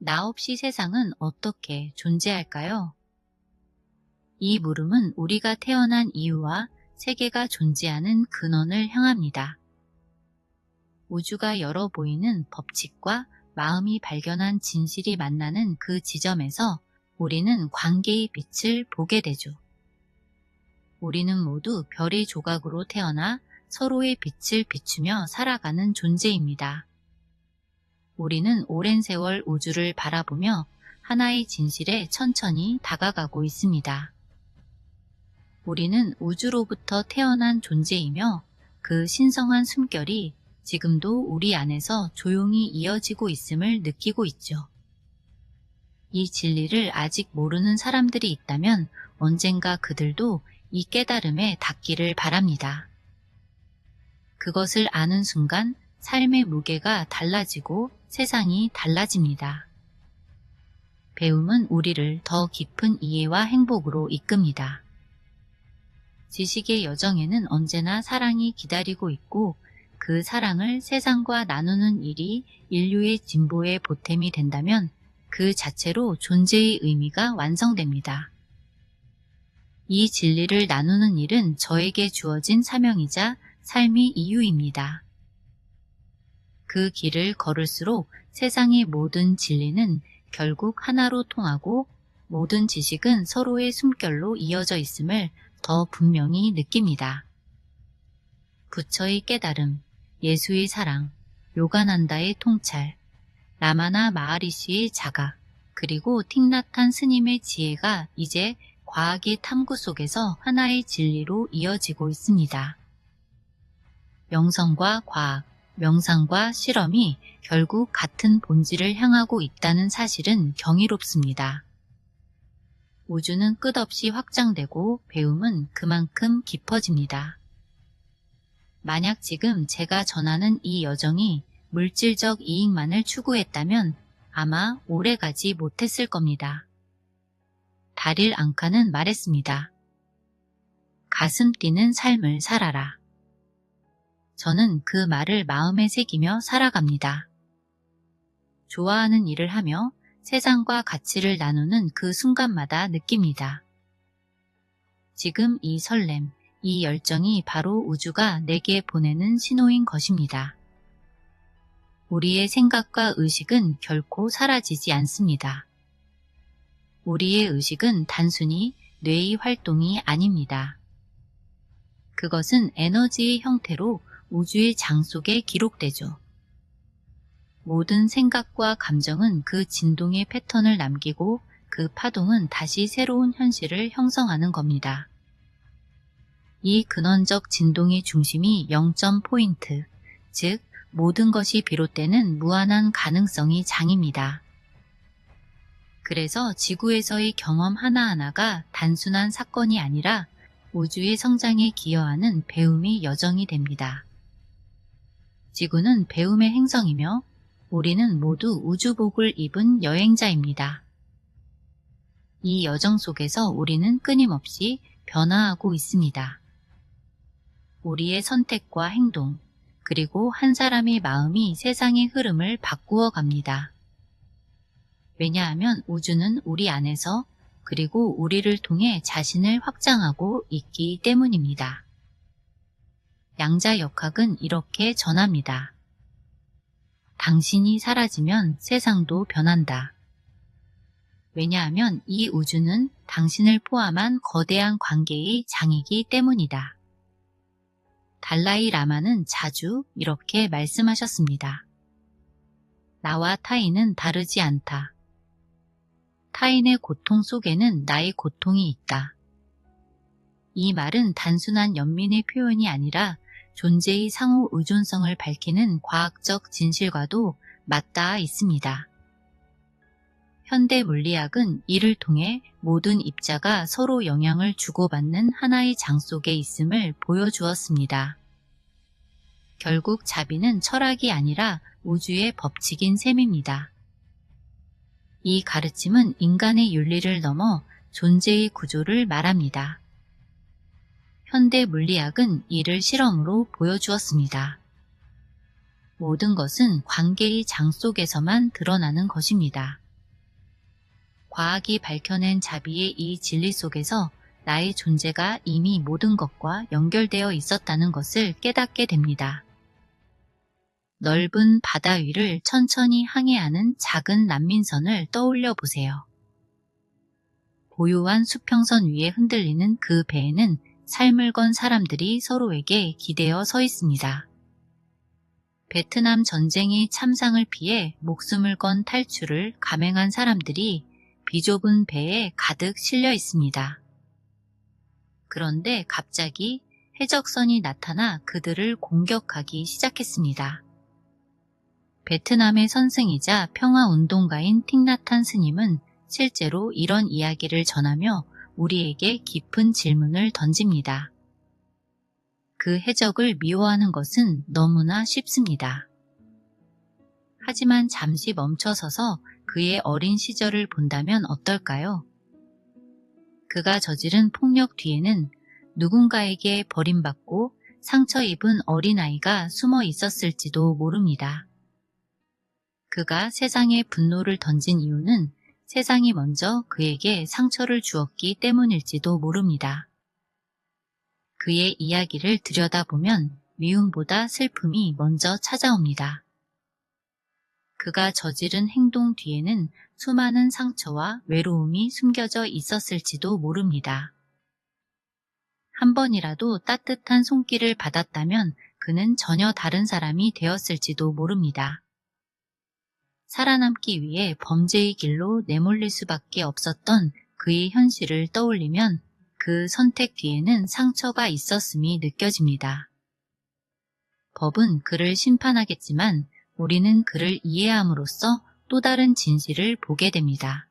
나 없이 세상은 어떻게 존재할까요? 이 물음은 우리가 태어난 이유와 세계가 존재하는 근원을 향합니다. 우주가 열어 보이는 법칙과 마음이 발견한 진실이 만나는 그 지점에서 우리는 관계의 빛을 보게 되죠. 우리는 모두 별의 조각으로 태어나 서로의 빛을 비추며 살아가는 존재입니다. 우리는 오랜 세월 우주를 바라보며 하나의 진실에 천천히 다가가고 있습니다. 우리는 우주로부터 태어난 존재이며 그 신성한 숨결이 지금도 우리 안에서 조용히 이어지고 있음을 느끼고 있죠. 이 진리를 아직 모르는 사람들이 있다면 언젠가 그들도 이 깨달음에 닿기를 바랍니다. 그것을 아는 순간 삶의 무게가 달라지고 세상이 달라집니다. 배움은 우리를 더 깊은 이해와 행복으로 이끕니다. 지식의 여정에는 언제나 사랑이 기다리고 있고 그 사랑을 세상과 나누는 일이 인류의 진보의 보탬이 된다면 그 자체로 존재의 의미가 완성됩니다. 이 진리를 나누는 일은 저에게 주어진 사명이자 삶의 이유입니다. 그 길을 걸을수록 세상의 모든 진리는 결국 하나로 통하고 모든 지식은 서로의 숨결로 이어져 있음을 더 분명히 느낍니다. 부처의 깨달음, 예수의 사랑, 요가난다의 통찰, 라마나 마하리시의 자각, 그리고 틱나탄 스님의 지혜가 이제 과학의 탐구 속에서 하나의 진리로 이어지고 있습니다. 명성과 과학, 명상과 실험이 결국 같은 본질을 향하고 있다는 사실은 경이롭습니다. 우주는 끝없이 확장되고 배움은 그만큼 깊어집니다. 만약 지금 제가 전하는 이 여정이 물질적 이익만을 추구했다면 아마 오래가지 못했을 겁니다. 다릴 앙카는 말했습니다. 가슴 뛰는 삶을 살아라. 저는 그 말을 마음에 새기며 살아갑니다. 좋아하는 일을 하며 세상과 가치를 나누는 그 순간마다 느낍니다. 지금 이 설렘, 이 열정이 바로 우주가 내게 보내는 신호인 것입니다. 우리의 생각과 의식은 결코 사라지지 않습니다. 우리의 의식은 단순히 뇌의 활동이 아닙니다. 그것은 에너지의 형태로 우주의 장 속에 기록되죠. 모든 생각과 감정은 그 진동의 패턴을 남기고 그 파동은 다시 새로운 현실을 형성하는 겁니다. 이 근원적 진동의 중심이 0점 포인트, 즉 모든 것이 비롯되는 무한한 가능성이 장입니다. 그래서 지구에서의 경험 하나하나가 단순한 사건이 아니라 우주의 성장에 기여하는 배움의 여정이 됩니다. 지구는 배움의 행성이며 우리는 모두 우주복을 입은 여행자입니다. 이 여정 속에서 우리는 끊임없이 변화하고 있습니다. 우리의 선택과 행동, 그리고 한 사람의 마음이 세상의 흐름을 바꾸어 갑니다. 왜냐하면 우주는 우리 안에서 그리고 우리를 통해 자신을 확장하고 있기 때문입니다. 양자역학은 이렇게 전합니다. 당신이 사라지면 세상도 변한다. 왜냐하면 이 우주는 당신을 포함한 거대한 관계의 장이기 때문이다. 달라이 라마는 자주 이렇게 말씀하셨습니다. 나와 타인은 다르지 않다. 타인의 고통 속에는 나의 고통이 있다. 이 말은 단순한 연민의 표현이 아니라 존재의 상호 의존성을 밝히는 과학적 진실과도 맞닿아 있습니다. 현대 물리학은 이를 통해 모든 입자가 서로 영향을 주고받는 하나의 장 속에 있음을 보여주었습니다. 결국 자비는 철학이 아니라 우주의 법칙인 셈입니다. 이 가르침은 인간의 윤리를 넘어 존재의 구조를 말합니다. 현대 물리학은 이를 실험으로 보여주었습니다. 모든 것은 관계의 장 속에서만 드러나는 것입니다. 과학이 밝혀낸 자비의 이 진리 속에서 나의 존재가 이미 모든 것과 연결되어 있었다는 것을 깨닫게 됩니다. 넓은 바다 위를 천천히 항해하는 작은 난민선을 떠올려 보세요. 고요한 수평선 위에 흔들리는 그 배에는 삶을 건 사람들이 서로에게 기대어 서 있습니다. 베트남 전쟁의 참상을 피해 목숨을 건 탈출을 감행한 사람들이 비좁은 배에 가득 실려 있습니다. 그런데 갑자기 해적선이 나타나 그들을 공격하기 시작했습니다. 베트남의 선생이자 평화운동가인 틱나탄 스님은 실제로 이런 이야기를 전하며 우리에게 깊은 질문을 던집니다. 그 해적을 미워하는 것은 너무나 쉽습니다. 하지만 잠시 멈춰서서 그의 어린 시절을 본다면 어떨까요? 그가 저지른 폭력 뒤에는 누군가에게 버림받고 상처 입은 어린아이가 숨어 있었을지도 모릅니다. 그가 세상에 분노를 던진 이유는 세상이 먼저 그에게 상처를 주었기 때문일지도 모릅니다. 그의 이야기를 들여다보면 미움보다 슬픔이 먼저 찾아옵니다. 그가 저지른 행동 뒤에는 수많은 상처와 외로움이 숨겨져 있었을지도 모릅니다. 한 번이라도 따뜻한 손길을 받았다면 그는 전혀 다른 사람이 되었을지도 모릅니다. 살아남기 위해 범죄의 길로 내몰릴 수밖에 없었던 그의 현실을 떠올리면 그 선택 뒤에는 상처가 있었음이 느껴집니다. 법은 그를 심판하겠지만 우리는 그를 이해함으로써 또 다른 진실을 보게 됩니다.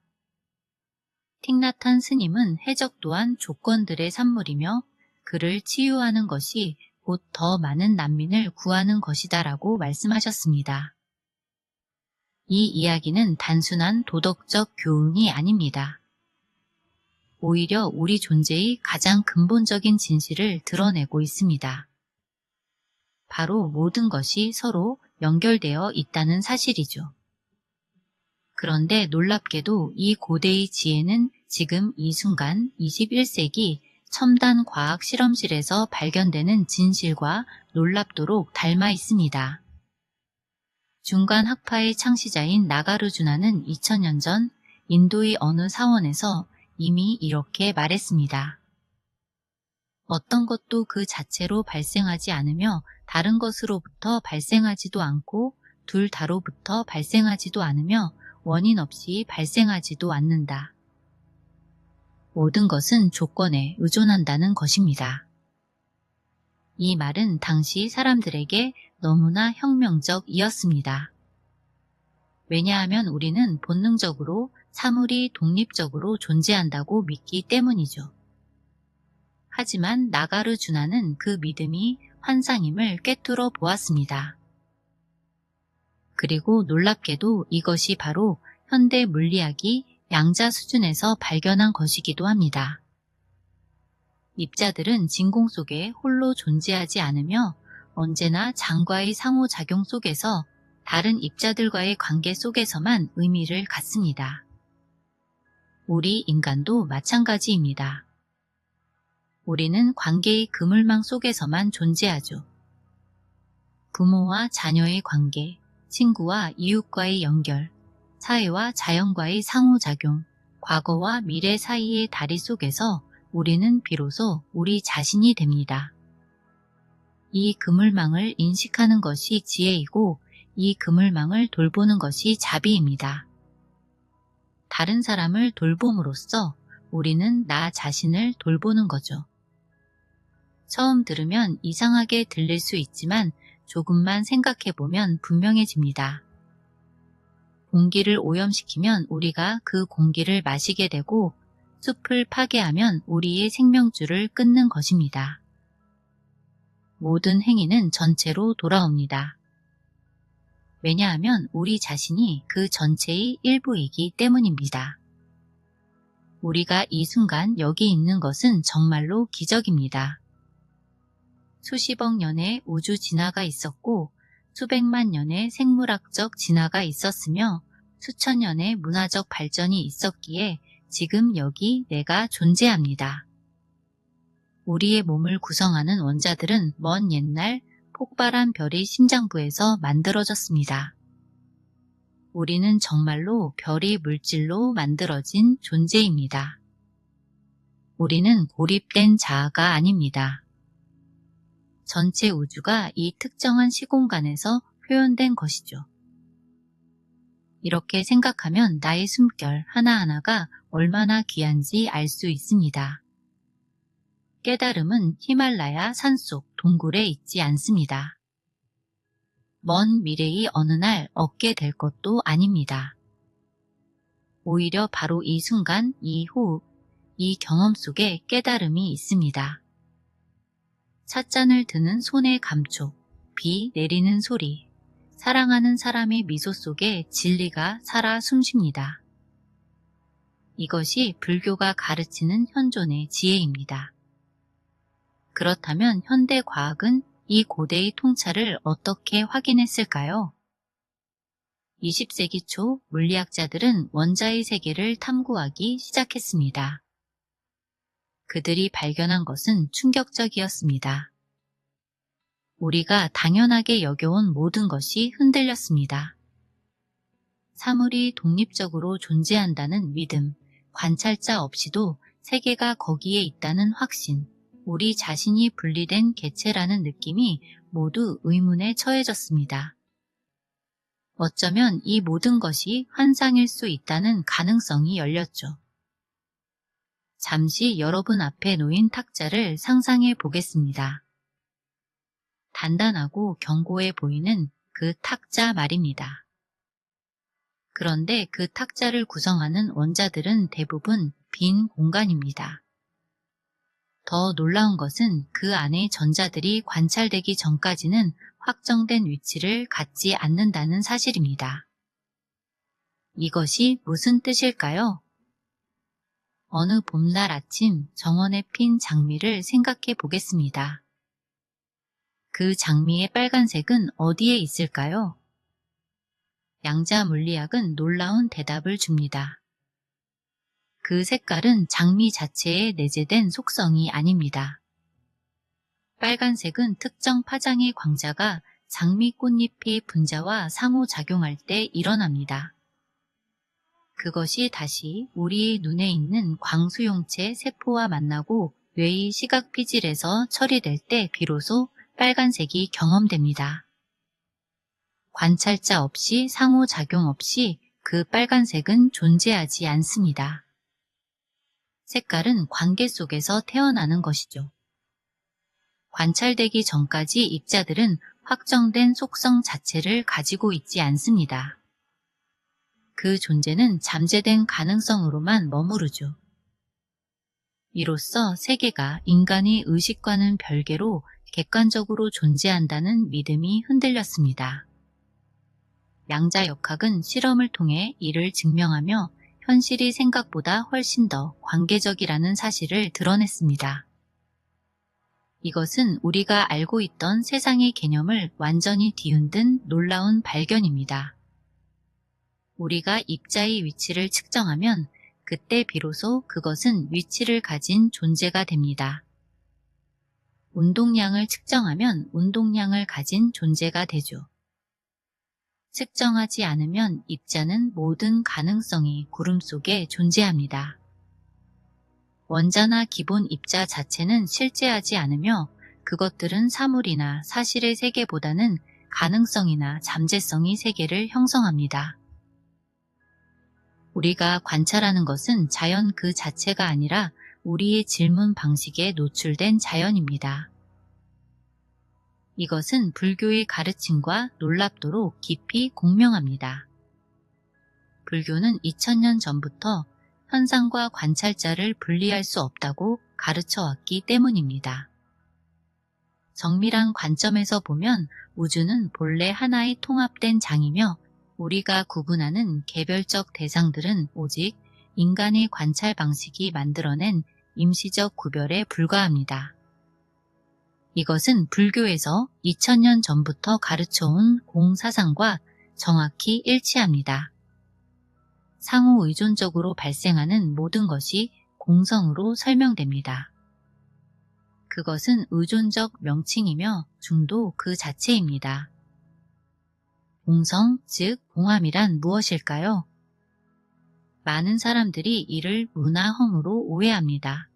틱나탄 스님은 해적 또한 조건들의 산물이며 그를 치유하는 것이 곧 더 많은 난민을 구하는 것이다라고 말씀하셨습니다. 이 이야기는 단순한 도덕적 교훈이 아닙니다. 오히려 우리 존재의 가장 근본적인 진실을 드러내고 있습니다. 바로 모든 것이 서로 연결되어 있다는 사실이죠. 그런데 놀랍게도 이 고대의 지혜는 지금 이 순간 21세기 첨단 과학 실험실에서 발견되는 진실과 놀랍도록 닮아 있습니다. 중간 학파의 창시자인 나가르주나는 2000년 전 인도의 어느 사원에서 이미 이렇게 말했습니다. 어떤 것도 그 자체로 발생하지 않으며 다른 것으로부터 발생하지도 않고 둘 다로부터 발생하지도 않으며 원인 없이 발생하지도 않는다. 모든 것은 조건에 의존한다는 것입니다. 이 말은 당시 사람들에게 너무나 혁명적이었습니다. 왜냐하면 우리는 본능적으로 사물이 독립적으로 존재한다고 믿기 때문이죠. 하지만 나가르주나는 그 믿음이 환상임을 꿰뚫어 보았습니다. 그리고 놀랍게도 이것이 바로 현대 물리학이 양자 수준에서 발견한 것이기도 합니다. 입자들은 진공 속에 홀로 존재하지 않으며 언제나 장과의 상호작용 속에서 다른 입자들과의 관계 속에서만 의미를 갖습니다. 우리 인간도 마찬가지입니다. 우리는 관계의 그물망 속에서만 존재하죠. 부모와 자녀의 관계, 친구와 이웃과의 연결, 사회와 자연과의 상호작용, 과거와 미래 사이의 다리 속에서 우리는 비로소 우리 자신이 됩니다. 이 그물망을 인식하는 것이 지혜이고 이 그물망을 돌보는 것이 자비입니다. 다른 사람을 돌봄으로써 우리는 나 자신을 돌보는 거죠. 처음 들으면 이상하게 들릴 수 있지만 조금만 생각해보면 분명해집니다. 공기를 오염시키면 우리가 그 공기를 마시게 되고 숲을 파괴하면 우리의 생명줄을 끊는 것입니다. 모든 행위는 전체로 돌아옵니다. 왜냐하면 우리 자신이 그 전체의 일부이기 때문입니다. 우리가 이 순간 여기 있는 것은 정말로 기적입니다. 수십억 년의 우주 진화가 있었고 수백만 년의 생물학적 진화가 있었으며 수천 년의 문화적 발전이 있었기에 지금 여기 내가 존재합니다. 우리의 몸을 구성하는 원자들은 먼 옛날 폭발한 별의 심장부에서 만들어졌습니다. 우리는 정말로 별의 물질로 만들어진 존재입니다. 우리는 고립된 자아가 아닙니다. 전체 우주가 이 특정한 시공간에서 표현된 것이죠. 이렇게 생각하면 나의 숨결 하나하나가 얼마나 귀한지 알 수 있습니다. 깨달음은 히말라야 산속 동굴에 있지 않습니다. 먼 미래의 어느 날 얻게 될 것도 아닙니다. 오히려 바로 이 순간, 이 호흡, 이 경험 속에 깨달음이 있습니다. 찻잔을 드는 손의 감촉, 비 내리는 소리, 사랑하는 사람의 미소 속에 진리가 살아 숨쉽니다. 이것이 불교가 가르치는 현존의 지혜입니다. 그렇다면 현대 과학은 이 고대의 통찰을 어떻게 확인했을까요? 20세기 초 물리학자들은 원자의 세계를 탐구하기 시작했습니다. 그들이 발견한 것은 충격적이었습니다. 우리가 당연하게 여겨온 모든 것이 흔들렸습니다. 사물이 독립적으로 존재한다는 믿음, 관찰자 없이도 세계가 거기에 있다는 확신, 우리 자신이 분리된 개체라는 느낌이 모두 의문에 처해졌습니다. 어쩌면 이 모든 것이 환상일 수 있다는 가능성이 열렸죠. 잠시 여러분 앞에 놓인 탁자를 상상해 보겠습니다. 단단하고 견고해 보이는 그 탁자 말입니다. 그런데 그 탁자를 구성하는 원자들은 대부분 빈 공간입니다. 더 놀라운 것은 그 안의 전자들이 관찰되기 전까지는 확정된 위치를 갖지 않는다는 사실입니다. 이것이 무슨 뜻일까요? 어느 봄날 아침 정원에 핀 장미를 생각해 보겠습니다. 그 장미의 빨간색은 어디에 있을까요? 양자 물리학은 놀라운 대답을 줍니다. 그 색깔은 장미 자체에 내재된 속성이 아닙니다. 빨간색은 특정 파장의 광자가 장미 꽃잎의 분자와 상호작용할 때 일어납니다. 그것이 다시 우리의 눈에 있는 광수용체 세포와 만나고 뇌의 시각피질에서 처리될 때 비로소 빨간색이 경험됩니다. 관찰자 없이 상호작용 없이 그 빨간색은 존재하지 않습니다. 색깔은 관계 속에서 태어나는 것이죠. 관찰되기 전까지 입자들은 확정된 속성 자체를 가지고 있지 않습니다. 그 존재는 잠재된 가능성으로만 머무르죠. 이로써 세계가 인간의 의식과는 별개로 객관적으로 존재한다는 믿음이 흔들렸습니다. 양자역학은 실험을 통해 이를 증명하며 현실이 생각보다 훨씬 더 관계적이라는 사실을 드러냈습니다. 이것은 우리가 알고 있던 세상의 개념을 완전히 뒤흔든 놀라운 발견입니다. 우리가 입자의 위치를 측정하면 그때 비로소 그것은 위치를 가진 존재가 됩니다. 운동량을 측정하면 운동량을 가진 존재가 되죠. 측정하지 않으면 입자는 모든 가능성이 구름 속에 존재합니다. 원자나 기본 입자 자체는 실제하지 않으며 그것들은 사물이나 사실의 세계보다는 가능성이나 잠재성의 세계를 형성합니다. 우리가 관찰하는 것은 자연 그 자체가 아니라 우리의 질문 방식에 노출된 자연입니다. 이것은 불교의 가르침과 놀랍도록 깊이 공명합니다. 불교는 2000년 전부터 현상과 관찰자를 분리할 수 없다고 가르쳐 왔기 때문입니다. 정밀한 관점에서 보면 우주는 본래 하나의 통합된 장이며 우리가 구분하는 개별적 대상들은 오직 인간의 관찰 방식이 만들어낸 임시적 구별에 불과합니다. 이것은 불교에서 2000년 전부터 가르쳐온 공사상과 정확히 일치합니다. 상호 의존적으로 발생하는 모든 것이 공성으로 설명됩니다. 그것은 의존적 명칭이며 중도 그 자체입니다. 공성, 즉 공함이란 무엇일까요? 많은 사람들이 이를 문화허무로 오해합니다.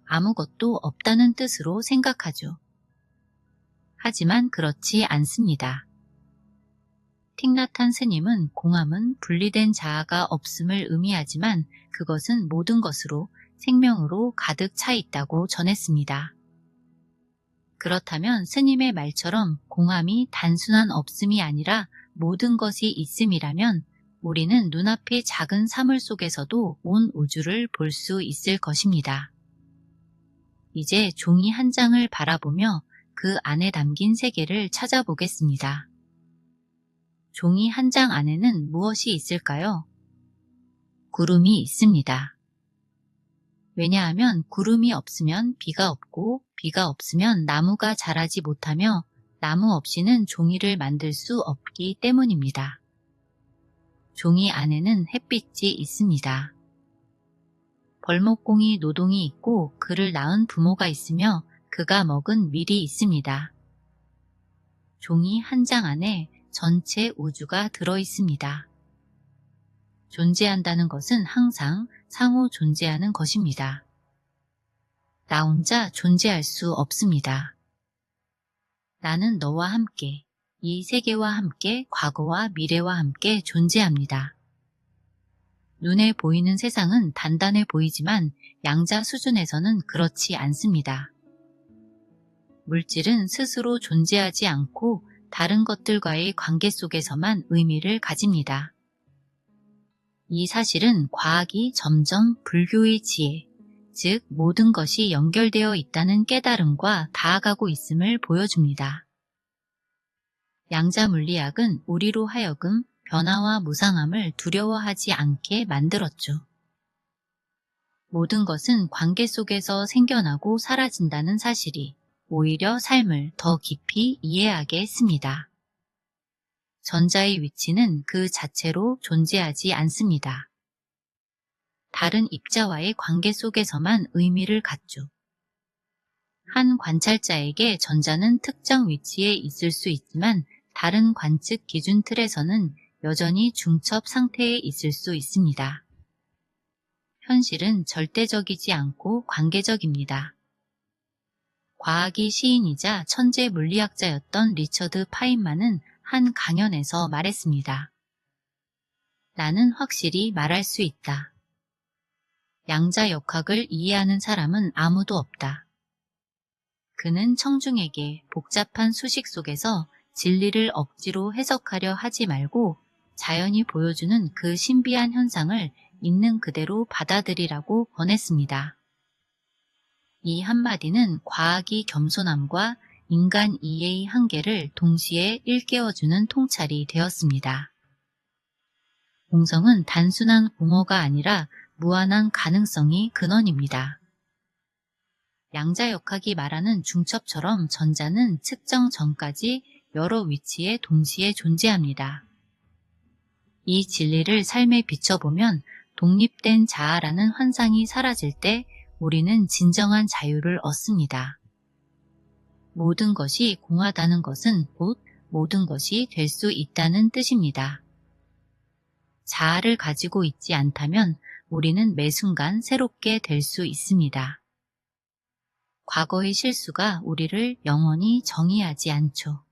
아무것도 없다는 뜻으로 생각하죠. 하지만 그렇지 않습니다. 틱나탄 스님은 공함은 분리된 자아가 없음을 의미하지만 그것은 모든 것으로 생명으로 가득 차 있다고 전했습니다. 그렇다면 스님의 말처럼 공함이 단순한 없음이 아니라 모든 것이 있음이라면 우리는 눈앞의 작은 사물 속에서도 온 우주를 볼 수 있을 것입니다. 이제 종이 한 장을 바라보며 그 안에 담긴 세계를 찾아보겠습니다. 종이 한 장 안에는 무엇이 있을까요? 구름이 있습니다. 왜냐하면 구름이 없으면 비가 없고 비가 없으면 나무가 자라지 못하며 나무 없이는 종이를 만들 수 없기 때문입니다. 종이 안에는 햇빛이 있습니다. 벌목공이 노동이 있고 그를 낳은 부모가 있으며 그가 먹은 밀이 있습니다. 종이 한 장 안에 전체 우주가 들어 있습니다. 존재한다는 것은 항상 상호 존재하는 것입니다. 나 혼자 존재할 수 없습니다. 나는 너와 함께, 이 세계와 함께, 과거와 미래와 함께 존재합니다. 눈에 보이는 세상은 단단해 보이지만 양자 수준에서는 그렇지 않습니다. 물질은 스스로 존재하지 않고 다른 것들과의 관계 속에서만 의미를 가집니다. 이 사실은 과학이 점점 불교의 지혜, 즉 모든 것이 연결되어 있다는 깨달음과 닿아가고 있음을 보여줍니다. 양자 물리학은 우리로 하여금 변화와 무상함을 두려워하지 않게 만들었죠. 모든 것은 관계 속에서 생겨나고 사라진다는 사실이 오히려 삶을 더 깊이 이해하게 했습니다. 전자의 위치는 그 자체로 존재하지 않습니다. 다른 입자와의 관계 속에서만 의미를 갖죠. 한 관찰자에게 전자는 특정 위치에 있을 수 있지만 다른 관측 기준 틀에서는 여전히 중첩 상태에 있을 수 있습니다. 현실은 절대적이지 않고 관계적입니다. 과학의 시인이자 천재 물리학자였던 리처드 파인만은 한 강연에서 말했습니다. 나는 확실히 말할 수 있다. 양자역학을 이해하는 사람은 아무도 없다. 그는 청중에게 복잡한 수식 속에서 진리를 억지로 해석하려 하지 말고 자연이 보여주는 그 신비한 현상을 있는 그대로 받아들이라고 권했습니다. 이 한마디는 과학의 겸손함과 인간 이해의 한계를 동시에 일깨워주는 통찰이 되었습니다. 공성은 단순한 공허가 아니라 무한한 가능성이 근원입니다. 양자역학이 말하는 중첩처럼 전자는 측정 전까지 여러 위치에 동시에 존재합니다. 이 진리를 삶에 비춰보면 독립된 자아라는 환상이 사라질 때 우리는 진정한 자유를 얻습니다. 모든 것이 공하다는 것은 곧 모든 것이 될 수 있다는 뜻입니다. 자아를 가지고 있지 않다면 우리는 매 순간 새롭게 될 수 있습니다. 과거의 실수가 우리를 영원히 정의하지 않죠.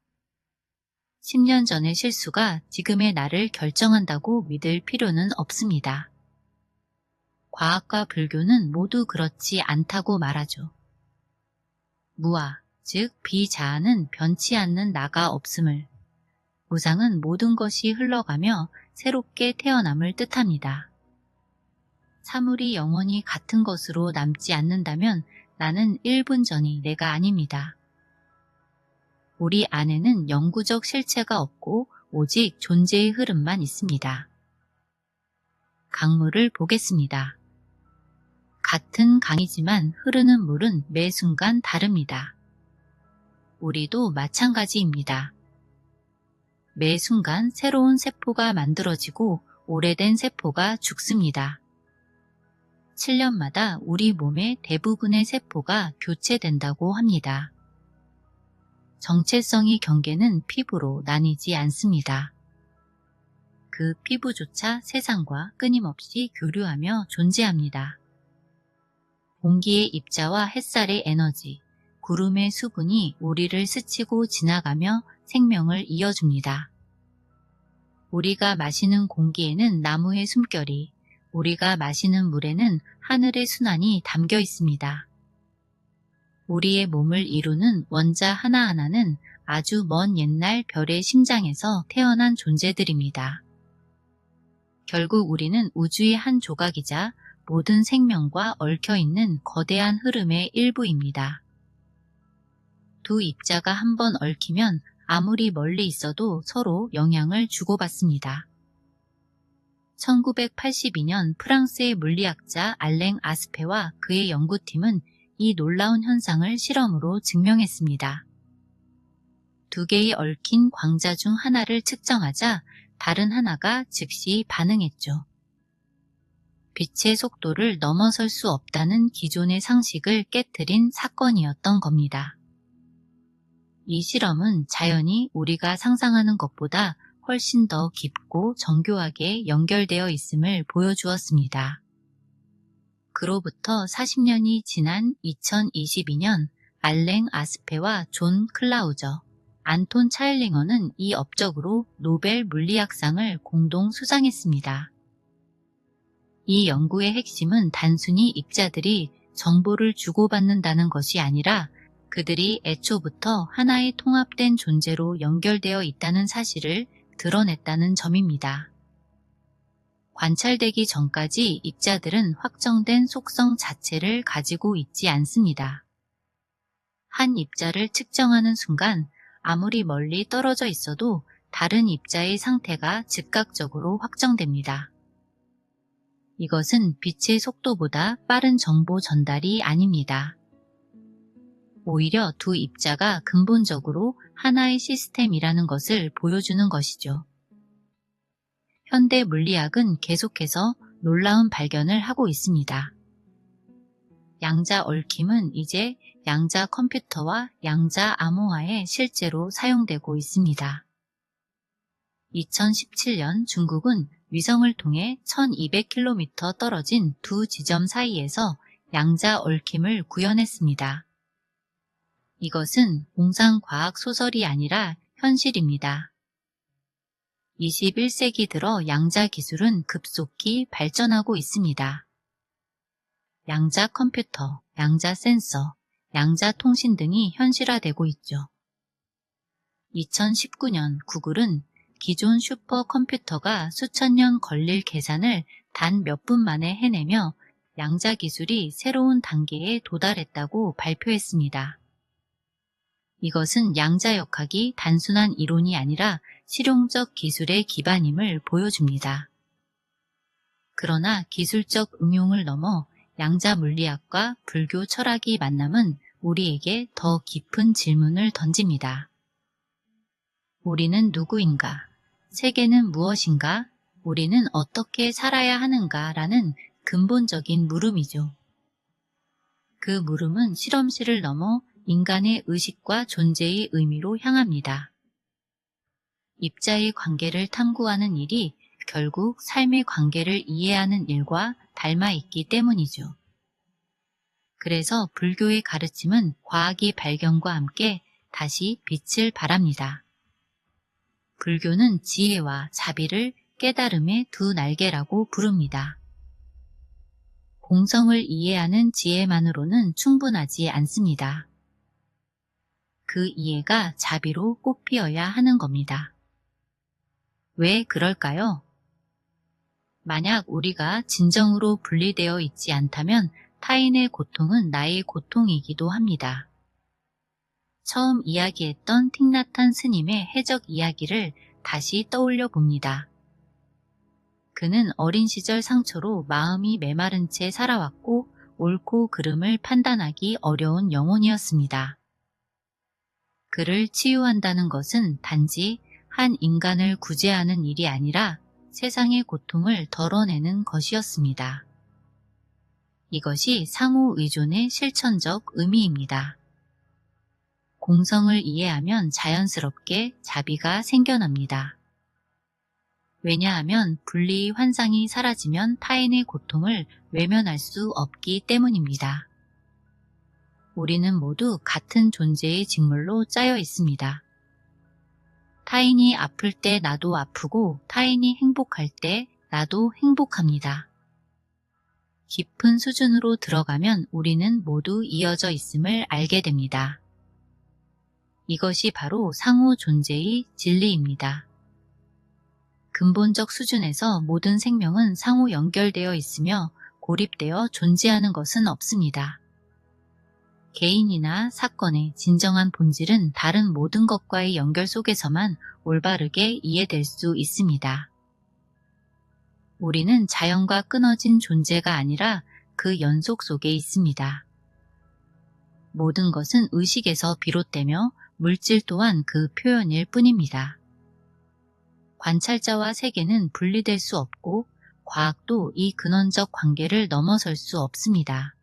10년 전의 실수가 지금의 나를 결정한다고 믿을 필요는 없습니다. 과학과 불교는 모두 그렇지 않다고 말하죠. 무아, 즉 비자아는 변치 않는 나가 없음을, 무상은 모든 것이 흘러가며 새롭게 태어남을 뜻합니다. 사물이 영원히 같은 것으로 남지 않는다면 나는 1분 전이 내가 아닙니다. 우리 안에는 영구적 실체가 없고 오직 존재의 흐름만 있습니다. 강물을 보겠습니다. 같은 강이지만 흐르는 물은 매 순간 다릅니다. 우리도 마찬가지입니다. 매 순간 새로운 세포가 만들어지고 오래된 세포가 죽습니다. 7년마다 우리 몸의 대부분의 세포가 교체된다고 합니다. 정체성의 경계는 피부로 나뉘지 않습니다. 그 피부조차 세상과 끊임없이 교류하며 존재합니다. 공기의 입자와 햇살의 에너지, 구름의 수분이 우리를 스치고 지나가며 생명을 이어줍니다. 우리가 마시는 공기에는 나무의 숨결이, 우리가 마시는 물에는 하늘의 순환이 담겨 있습니다. 우리의 몸을 이루는 원자 하나하나는 아주 먼 옛날 별의 심장에서 태어난 존재들입니다. 결국 우리는 우주의 한 조각이자 모든 생명과 얽혀있는 거대한 흐름의 일부입니다. 두 입자가 한번 얽히면 아무리 멀리 있어도 서로 영향을 주고받습니다. 1982년 프랑스의 물리학자 알랭 아스페와 그의 연구팀은 이 놀라운 현상을 실험으로 증명했습니다. 두 개의 얽힌 광자 중 하나를 측정하자 다른 하나가 즉시 반응했죠. 빛의 속도를 넘어설 수 없다는 기존의 상식을 깨트린 사건이었던 겁니다. 이 실험은 자연이 우리가 상상하는 것보다 훨씬 더 깊고 정교하게 연결되어 있음을 보여주었습니다. 그로부터 40년이 지난 2022년 알랭 아스페와 존 클라우저, 안톤 차일링어는 이 업적으로 노벨 물리학상을 공동 수상했습니다. 이 연구의 핵심은 단순히 입자들이 정보를 주고받는다는 것이 아니라 그들이 애초부터 하나의 통합된 존재로 연결되어 있다는 사실을 드러냈다는 점입니다. 관찰되기 전까지 입자들은 확정된 속성 자체를 가지고 있지 않습니다. 한 입자를 측정하는 순간 아무리 멀리 떨어져 있어도 다른 입자의 상태가 즉각적으로 확정됩니다. 이것은 빛의 속도보다 빠른 정보 전달이 아닙니다. 오히려 두 입자가 근본적으로 하나의 시스템이라는 것을 보여주는 것이죠. 현대 물리학은 계속해서 놀라운 발견을 하고 있습니다. 양자 얽힘은 이제 양자 컴퓨터와 양자 암호화에 실제로 사용되고 있습니다. 2017년 중국은 위성을 통해 1200km 떨어진 두 지점 사이에서 양자 얽힘을 구현했습니다. 이것은 공상과학 소설이 아니라 현실입니다. 21세기 들어 양자 기술은 급속히 발전하고 있습니다. 양자 컴퓨터, 양자 센서, 양자 통신 등이 현실화되고 있죠. 2019년 구글은 기존 슈퍼컴퓨터가 수천 년 걸릴 계산을 단 몇 분 만에 해내며 양자 기술이 새로운 단계에 도달했다고 발표했습니다. 이것은 양자역학이 단순한 이론이 아니라 실용적 기술의 기반임을 보여줍니다. 그러나 기술적 응용을 넘어 양자 물리학과 불교 철학의 만남은 우리에게 더 깊은 질문을 던집니다. 우리는 누구인가? 세계는 무엇인가? 우리는 어떻게 살아야 하는가? 라는 근본적인 물음이죠. 그 물음은 실험실을 넘어 인간의 의식과 존재의 의미로 향합니다. 입자의 관계를 탐구하는 일이 결국 삶의 관계를 이해하는 일과 닮아 있기 때문이죠. 그래서 불교의 가르침은 과학의 발견과 함께 다시 빛을 발합니다. 불교는 지혜와 자비를 깨달음의 두 날개라고 부릅니다. 공성을 이해하는 지혜만으로는 충분하지 않습니다. 그 이해가 자비로 꽃피어야 하는 겁니다. 왜 그럴까요? 만약 우리가 진정으로 분리되어 있지 않다면 타인의 고통은 나의 고통이기도 합니다. 처음 이야기했던 틱나탄 스님의 해적 이야기를 다시 떠올려 봅니다. 그는 어린 시절 상처로 마음이 메마른 채 살아왔고 옳고 그름을 판단하기 어려운 영혼이었습니다. 그를 치유한다는 것은 단지 한 인간을 구제하는 일이 아니라 세상의 고통을 덜어내는 것이었습니다. 이것이 상호 의존의 실천적 의미입니다. 공성을 이해하면 자연스럽게 자비가 생겨납니다. 왜냐하면 분리의 환상이 사라지면 타인의 고통을 외면할 수 없기 때문입니다. 우리는 모두 같은 존재의 직물로 짜여 있습니다. 타인이 아플 때 나도 아프고 타인이 행복할 때 나도 행복합니다. 깊은 수준으로 들어가면 우리는 모두 이어져 있음을 알게 됩니다. 이것이 바로 상호 존재의 진리입니다. 근본적 수준에서 모든 생명은 상호 연결되어 있으며 고립되어 존재하는 것은 없습니다. 개인이나 사건의 진정한 본질은 다른 모든 것과의 연결 속에서만 올바르게 이해될 수 있습니다. 우리는 자연과 끊어진 존재가 아니라 그 연속 속에 있습니다. 모든 것은 의식에서 비롯되며 물질 또한 그 표현일 뿐입니다. 관찰자와 세계는 분리될 수 없고 과학도 이 근원적 관계를 넘어설 수 없습니다.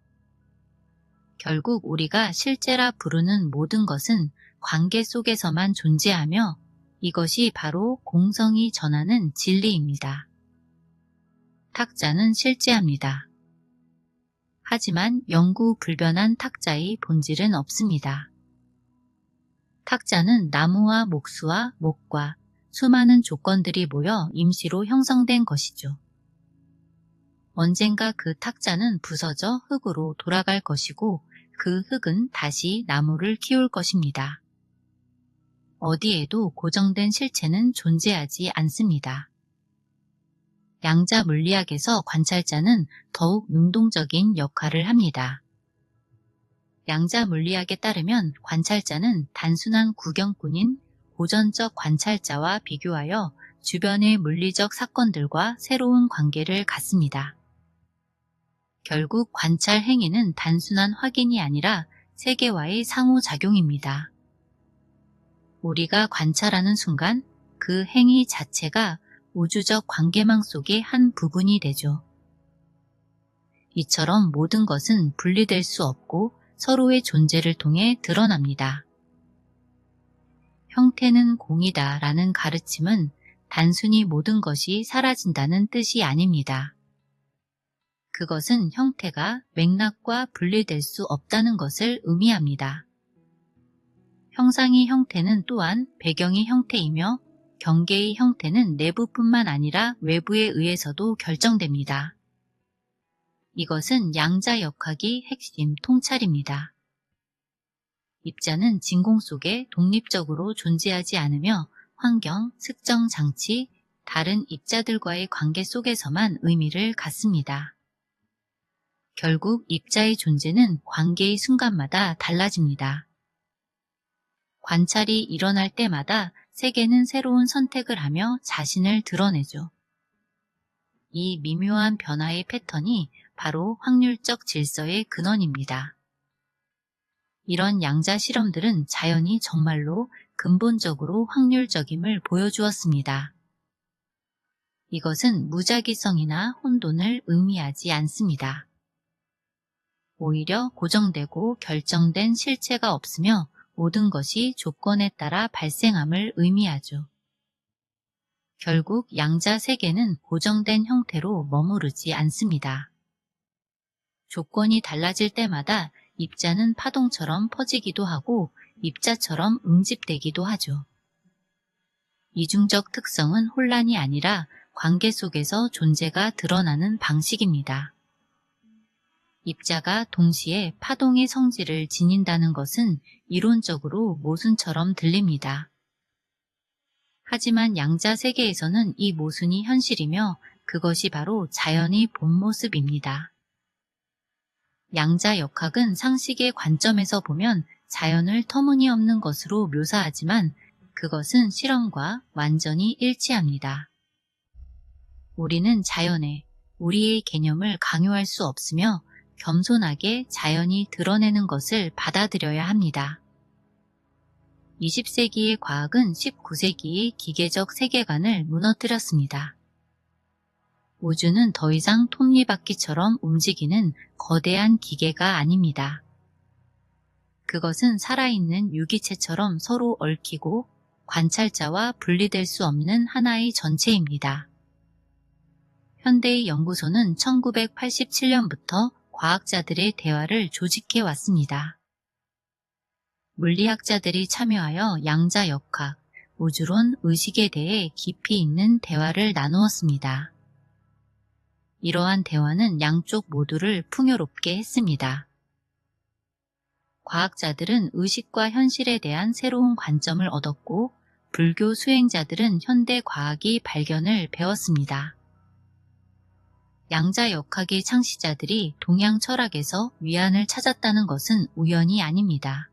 결국 우리가 실제라 부르는 모든 것은 관계 속에서만 존재하며 이것이 바로 공성이 전하는 진리입니다. 탁자는 실제합니다. 하지만 영구 불변한 탁자의 본질은 없습니다. 탁자는 나무와 목수와 목과 수많은 조건들이 모여 임시로 형성된 것이죠. 언젠가 그 탁자는 부서져 흙으로 돌아갈 것이고 그 흙은 다시 나무를 키울 것입니다. 어디에도 고정된 실체는 존재하지 않습니다. 양자 물리학에서 관찰자는 더욱 능동적인 역할을 합니다. 양자 물리학에 따르면 관찰자는 단순한 구경꾼인 고전적 관찰자와 비교하여 주변의 물리적 사건들과 새로운 관계를 갖습니다. 결국 관찰 행위는 단순한 확인이 아니라 세계와의 상호작용입니다. 우리가 관찰하는 순간 그 행위 자체가 우주적 관계망 속의 한 부분이 되죠. 이처럼 모든 것은 분리될 수 없고 서로의 존재를 통해 드러납니다. 형태는 공이다 라는 가르침은 단순히 모든 것이 사라진다는 뜻이 아닙니다. 그것은 형태가 맥락과 분리될 수 없다는 것을 의미합니다. 형상의 형태는 또한 배경의 형태이며 경계의 형태는 내부뿐만 아니라 외부에 의해서도 결정됩니다. 이것은 양자역학의 핵심 통찰입니다. 입자는 진공 속에 독립적으로 존재하지 않으며 환경, 측정 장치, 다른 입자들과의 관계 속에서만 의미를 갖습니다. 결국 입자의 존재는 관계의 순간마다 달라집니다. 관찰이 일어날 때마다 세계는 새로운 선택을 하며 자신을 드러내죠. 이 미묘한 변화의 패턴이 바로 확률적 질서의 근원입니다. 이런 양자 실험들은 자연이 정말로 근본적으로 확률적임을 보여주었습니다. 이것은 무작위성이나 혼돈을 의미하지 않습니다. 오히려 고정되고 결정된 실체가 없으며 모든 것이 조건에 따라 발생함을 의미하죠. 결국 양자 세계는 고정된 형태로 머무르지 않습니다. 조건이 달라질 때마다 입자는 파동처럼 퍼지기도 하고 입자처럼 응집되기도 하죠. 이중적 특성은 혼란이 아니라 관계 속에서 존재가 드러나는 방식입니다. 입자가 동시에 파동의 성질을 지닌다는 것은 이론적으로 모순처럼 들립니다. 하지만 양자 세계에서는 이 모순이 현실이며 그것이 바로 자연의 본 모습입니다. 양자 역학은 상식의 관점에서 보면 자연을 터무니없는 것으로 묘사하지만 그것은 실험과 완전히 일치합니다. 우리는 자연에 우리의 개념을 강요할 수 없으며 겸손하게 자연이 드러내는 것을 받아들여야 합니다. 20세기의 과학은 19세기의 기계적 세계관을 무너뜨렸습니다. 우주는 더 이상 톱니바퀴처럼 움직이는 거대한 기계가 아닙니다. 그것은 살아있는 유기체처럼 서로 얽히고 관찰자와 분리될 수 없는 하나의 전체입니다. 현대의 연구소는 1987년부터 과학자들의 대화를 조직해 왔습니다. 물리학자들이 참여하여 양자역학, 우주론, 의식에 대해 깊이 있는 대화를 나누었습니다. 이러한 대화는 양쪽 모두를 풍요롭게 했습니다. 과학자들은 의식과 현실에 대한 새로운 관점을 얻었고, 불교 수행자들은 현대 과학의 발견을 배웠습니다. 양자역학의 창시자들이 동양 철학에서 위안을 찾았다는 것은 우연이 아닙니다.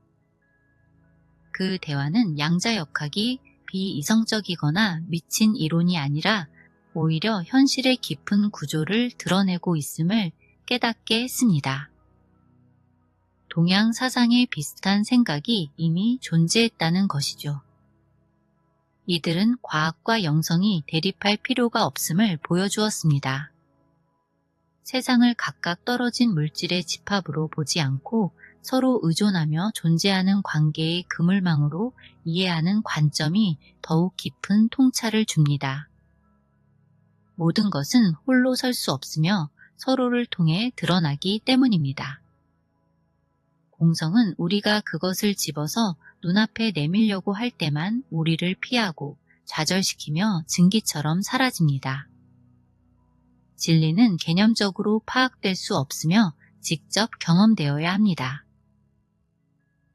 그 대화는 양자역학이 비이성적이거나 미친 이론이 아니라 오히려 현실의 깊은 구조를 드러내고 있음을 깨닫게 했습니다. 동양 사상에 비슷한 생각이 이미 존재했다는 것이죠. 이들은 과학과 영성이 대립할 필요가 없음을 보여주었습니다. 세상을 각각 떨어진 물질의 집합으로 보지 않고 서로 의존하며 존재하는 관계의 그물망으로 이해하는 관점이 더욱 깊은 통찰을 줍니다. 모든 것은 홀로 설 수 없으며 서로를 통해 드러나기 때문입니다. 공성은 우리가 그것을 집어서 눈앞에 내밀려고 할 때만 우리를 피하고 좌절시키며 증기처럼 사라집니다. 진리는 개념적으로 파악될 수 없으며 직접 경험되어야 합니다.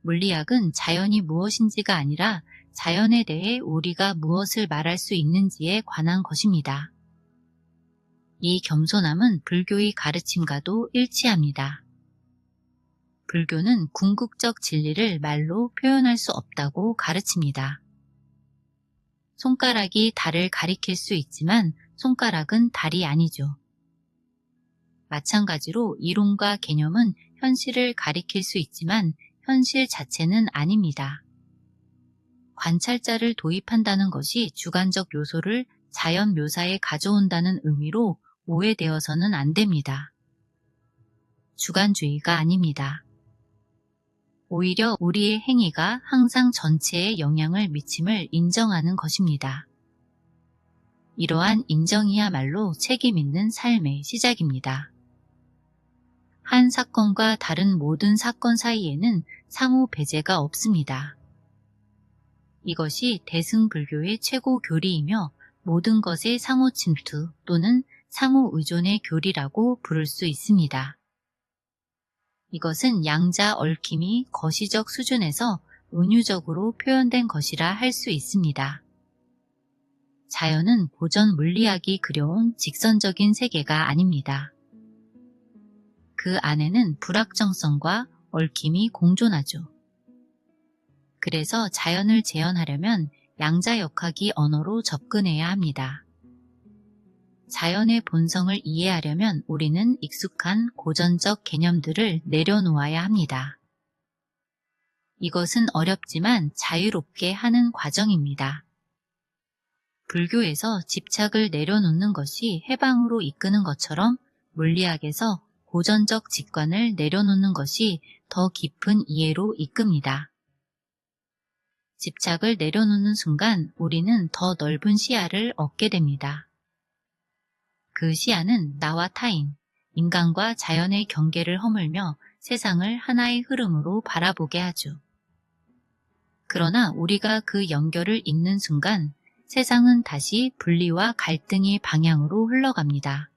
물리학은 자연이 무엇인지가 아니라 자연에 대해 우리가 무엇을 말할 수 있는지에 관한 것입니다. 이 겸손함은 불교의 가르침과도 일치합니다. 불교는 궁극적 진리를 말로 표현할 수 없다고 가르칩니다. 손가락이 달을 가리킬 수 있지만 손가락은 달이 아니죠. 마찬가지로 이론과 개념은 현실을 가리킬 수 있지만 현실 자체는 아닙니다. 관찰자를 도입한다는 것이 주관적 요소를 자연 묘사에 가져온다는 의미로 오해되어서는 안 됩니다. 주관주의가 아닙니다. 오히려 우리의 행위가 항상 전체에 영향을 미침을 인정하는 것입니다. 이러한 인정이야말로 책임 있는 삶의 시작입니다. 한 사건과 다른 모든 사건 사이에는 상호 배제가 없습니다. 이것이 대승불교의 최고 교리이며 모든 것의 상호 침투 또는 상호 의존의 교리라고 부를 수 있습니다. 이것은 양자 얽힘이 거시적 수준에서 은유적으로 표현된 것이라 할 수 있습니다. 자연은 고전 물리학이 그려온 직선적인 세계가 아닙니다. 그 안에는 불확정성과 얽힘이 공존하죠. 그래서 자연을 재현하려면 양자역학이 언어로 접근해야 합니다. 자연의 본성을 이해하려면 우리는 익숙한 고전적 개념들을 내려놓아야 합니다. 이것은 어렵지만 자유롭게 하는 과정입니다. 불교에서 집착을 내려놓는 것이 해방으로 이끄는 것처럼 물리학에서 고전적 직관을 내려놓는 것이 더 깊은 이해로 이끕니다. 집착을 내려놓는 순간 우리는 더 넓은 시야를 얻게 됩니다. 그 시야는 나와 타인, 인간과 자연의 경계를 허물며 세상을 하나의 흐름으로 바라보게 하죠. 그러나 우리가 그 연결을 잇는 순간 세상은 다시 분리와 갈등의 방향으로 흘러갑니다.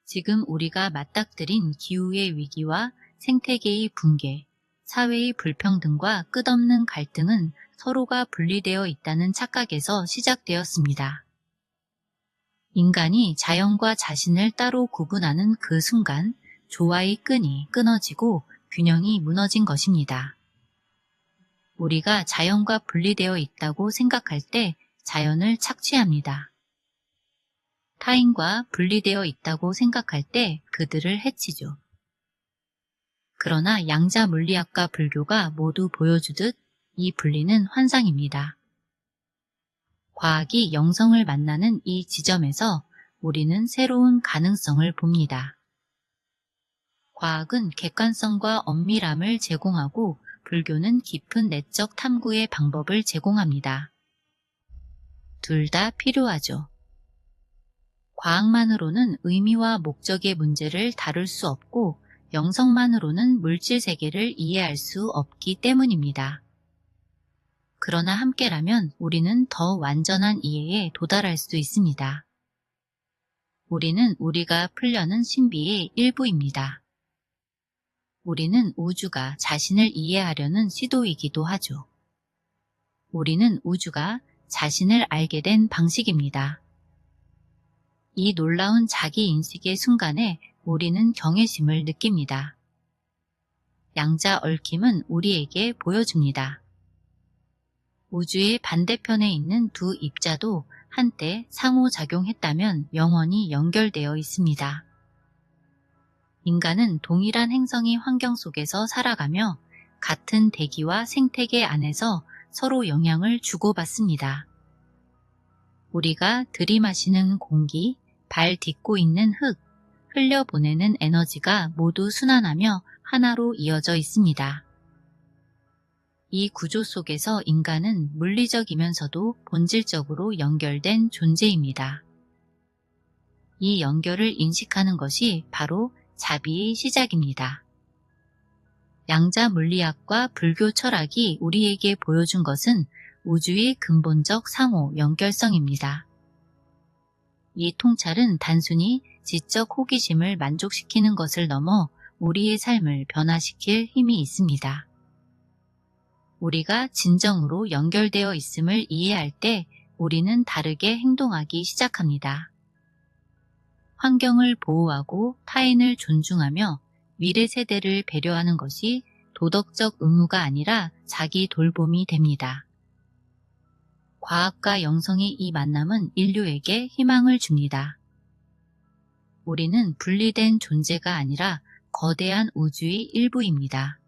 지금 우리가 맞닥뜨린 기후의 위기와 생태계의 붕괴, 사회의 불평등과 끝없는 갈등은 서로가 분리되어 있다는 착각에서 시작되었습니다. 인간이 자연과 자신을 따로 구분하는 그 순간 조화의 끈이 끊어지고 균형이 무너진 것입니다. 우리가 자연과 분리되어 있다고 생각할 때 자연을 착취합니다. 타인과 분리되어 있다고 생각할 때 그들을 해치죠. 그러나 양자 물리학과 불교가 모두 보여주듯 이 분리는 환상입니다. 과학이 영성을 만나는 이 지점에서 우리는 새로운 가능성을 봅니다. 과학은 객관성과 엄밀함을 제공하고 불교는 깊은 내적 탐구의 방법을 제공합니다. 둘 다 필요하죠. 과학만으로는 의미와 목적의 문제를 다룰 수 없고 영성만으로는 물질 세계를 이해할 수 없기 때문입니다. 그러나 함께라면 우리는 더 완전한 이해에 도달할 수 있습니다. 우리는 우리가 풀려는 신비의 일부입니다. 우리는 우주가 자신을 이해하려는 시도이기도 하죠. 우리는 우주가 자신을 알게 된 방식입니다. 이 놀라운 자기 인식의 순간에 우리는 경외심을 느낍니다. 양자 얽힘은 우리에게 보여줍니다. 우주의 반대편에 있는 두 입자도 한때 상호작용했다면 영원히 연결되어 있습니다. 인간은 동일한 행성의 환경 속에서 살아가며 같은 대기와 생태계 안에서 서로 영향을 주고받습니다. 우리가 들이마시는 공기, 발 딛고 있는 흙, 흘려보내는 에너지가 모두 순환하며 하나로 이어져 있습니다. 이 구조 속에서 인간은 물리적이면서도 본질적으로 연결된 존재입니다. 이 연결을 인식하는 것이 바로 자비의 시작입니다. 양자 물리학과 불교 철학이 우리에게 보여준 것은 우주의 근본적 상호 연결성입니다. 이 통찰은 단순히 지적 호기심을 만족시키는 것을 넘어 우리의 삶을 변화시킬 힘이 있습니다. 우리가 진정으로 연결되어 있음을 이해할 때 우리는 다르게 행동하기 시작합니다. 환경을 보호하고 타인을 존중하며 미래 세대를 배려하는 것이 도덕적 의무가 아니라 자기 돌봄이 됩니다. 과학과 영성의 이 만남은 인류에게 희망을 줍니다. 우리는 분리된 존재가 아니라 거대한 우주의 일부입니다.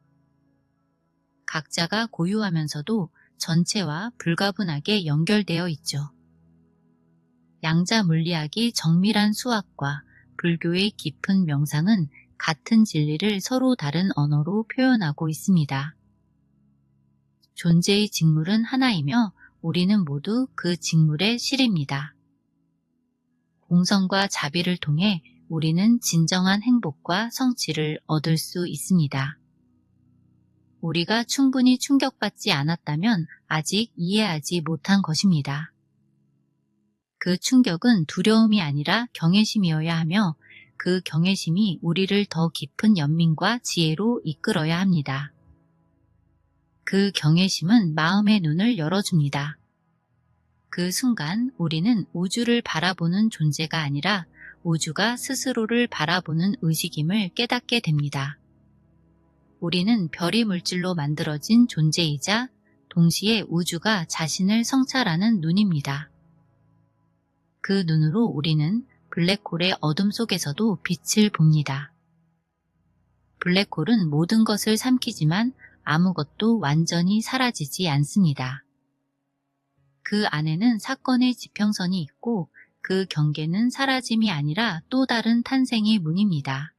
각자가 고유하면서도 전체와 불가분하게 연결되어 있죠. 양자 물리학이 정밀한 수학과 불교의 깊은 명상은 같은 진리를 서로 다른 언어로 표현하고 있습니다. 존재의 직물은 하나이며 우리는 모두 그 직물의 실입니다. 공성과 자비를 통해 우리는 진정한 행복과 성취를 얻을 수 있습니다. 우리가 충분히 충격받지 않았다면 아직 이해하지 못한 것입니다. 그 충격은 두려움이 아니라 경외심이어야 하며 그 경외심이 우리를 더 깊은 연민과 지혜로 이끌어야 합니다. 그 경외심은 마음의 눈을 열어줍니다. 그 순간 우리는 우주를 바라보는 존재가 아니라 우주가 스스로를 바라보는 의식임을 깨닫게 됩니다. 우리는 별이 물질로 만들어진 존재이자 동시에 우주가 자신을 성찰하는 눈입니다. 그 눈으로 우리는 블랙홀의 어둠 속에서도 빛을 봅니다. 블랙홀은 모든 것을 삼키지만 아무것도 완전히 사라지지 않습니다. 그 안에는 사건의 지평선이 있고 그 경계는 사라짐이 아니라 또 다른 탄생의 문입니다.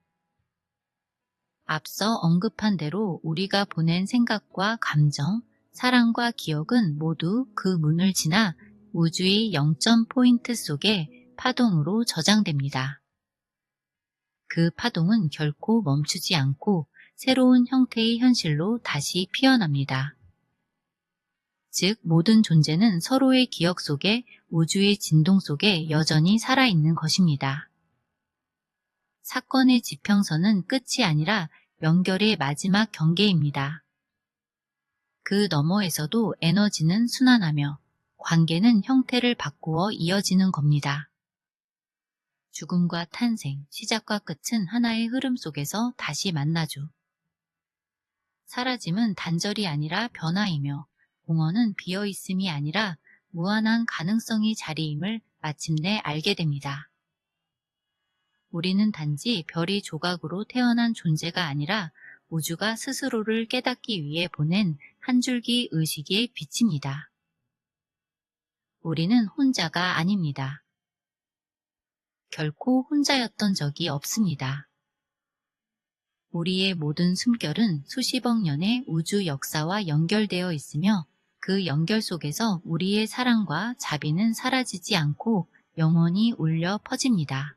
앞서 언급한 대로 우리가 보낸 생각과 감정, 사랑과 기억은 모두 그 문을 지나 우주의 0점 포인트 속에 파동으로 저장됩니다. 그 파동은 결코 멈추지 않고 새로운 형태의 현실로 다시 피어납니다. 즉, 모든 존재는 서로의 기억 속에 우주의 진동 속에 여전히 살아있는 것입니다. 사건의 지평선은 끝이 아니라 연결의 마지막 경계입니다. 그 너머에서도 에너지는 순환하며 관계는 형태를 바꾸어 이어지는 겁니다. 죽음과 탄생, 시작과 끝은 하나의 흐름 속에서 다시 만나죠. 사라짐은 단절이 아니라 변화이며 공허는 비어있음이 아니라 무한한 가능성이 자리임을 마침내 알게 됩니다. 우리는 단지 별이 조각으로 태어난 존재가 아니라 우주가 스스로를 깨닫기 위해 보낸 한 줄기 의식의 빛입니다. 우리는 혼자가 아닙니다. 결코 혼자였던 적이 없습니다. 우리의 모든 숨결은 수십억 년의 우주 역사와 연결되어 있으며 그 연결 속에서 우리의 사랑과 자비는 사라지지 않고 영원히 울려 퍼집니다.